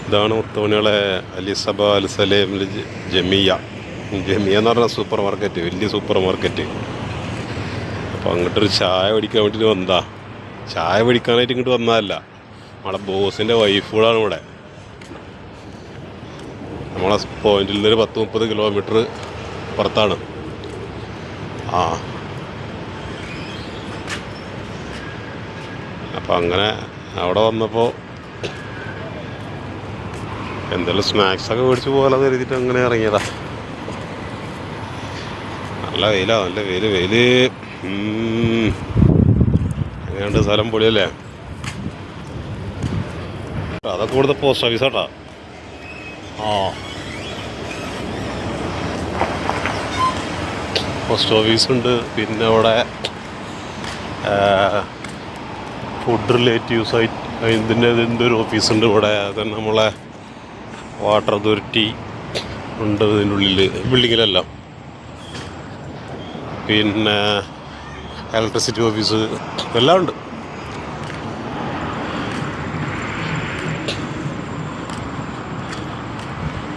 ഇതാണ് മുത്തോണികളെ അലിസബ അൽസലേമിൽ ജമിയ എന്ന് പറഞ്ഞ സൂപ്പർ മാർക്കറ്റ്, വലിയ സൂപ്പർ മാർക്കറ്റ്. അപ്പോൾ അങ്ങോട്ടൊരു ചായ പിടിക്കാൻ വേണ്ടിയിട്ട് വന്നതാ. ചായ പിടിക്കാനായിട്ട് ഇങ്ങോട്ട് വന്നതല്ല, നമ്മളെ ബോസിൻ്റെ വൈഫുകളാണ് ഇവിടെ. നമ്മളെ പോയിന്റിൽ നിന്നൊരു 10-30 കിലോമീറ്റർ പുറത്താണ്. അപ്പം അങ്ങനെ അവിടെ വന്നപ്പോൾ എന്തെങ്കിലും സ്നാക്സൊക്കെ മേടിച്ച് പോകാമെന്ന് കരുതിയിട്ട് അങ്ങനെ ഇറങ്ങിയതാ. നല്ല വെയിലാണ്, നല്ല വെയില്. അങ്ങനെയുണ്ട്, സ്ഥലം പൊളിയല്ലേ. അതൊക്കെ കൂടുതൽ പോസ്റ്റ് ഓഫീസാട്ടാ. പോസ്റ്റ് ഓഫീസുണ്ട്. പിന്നെ അവിടെ ഫുഡ് റിലേറ്റീവ്സ് ആയിട്ട് ഇതിൻ്റെ ഒരു ഓഫീസുണ്ട് ഇവിടെ. തന്നെ നമ്മളെ വാട്ടർ അതോറിറ്റി ഉണ്ട് ഇതിൻ്റെ ഉള്ളിൽ, ബിൽഡിങ്ങിലെല്ലാം. പിന്നെ ഇലക്ട്രിസിറ്റി ഓഫീസ് എല്ലാം ഉണ്ട്.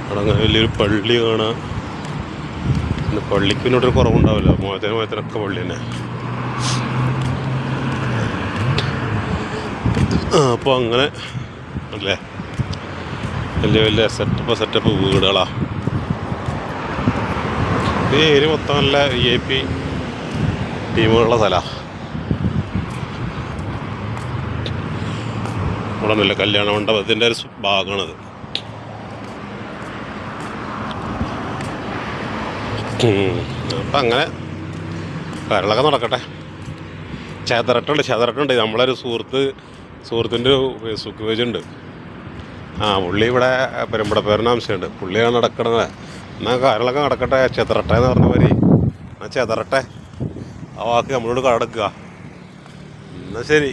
അവിടെ അങ്ങനെ വലിയൊരു പള്ളി കാണാം. പിന്നെ പള്ളിക്ക് പിന്നോട്ടൊരു കുറവുണ്ടാവില്ല, മോയത്തിനൊക്കെ പള്ളി തന്നെ. അപ്പോൾ അങ്ങനെ അല്ലേ, വലിയ വലിയ സെറ്റപ്പ് വീടുകളാ. ഈ ഏരിയ മൊത്തം നല്ല VIP ടീമുകളുള്ള സ്ഥലമാണ്. ഇവിടെ നല്ല കല്യാണ മണ്ഡപത്തിൻ്റെ ഒരു ഭാഗമാണത്. അപ്പം അങ്ങനെ കാര്യങ്ങളൊക്കെ നടക്കട്ടെ. ചേതറട്ടുണ്ട്. നമ്മളൊരു സുഹൃത്തിൻ്റെ ഫേസ്ബുക്ക് പേജ് ഉണ്ട്. പുള്ളി ഇവിടെ പെരുമ്പടപ്പേരനാംശമുണ്ട്. പുള്ളിയാണ് നടക്കണത്. എന്നാൽ കാര്യങ്ങളൊക്കെ നടക്കട്ടെ. ചെതറട്ടെ എന്ന് പറഞ്ഞ മാതിരി എന്നാൽ ചെതറട്ടെ. ആ വാക്ക് നമ്മളോട് കടക്കുക. എന്നാൽ ശരി.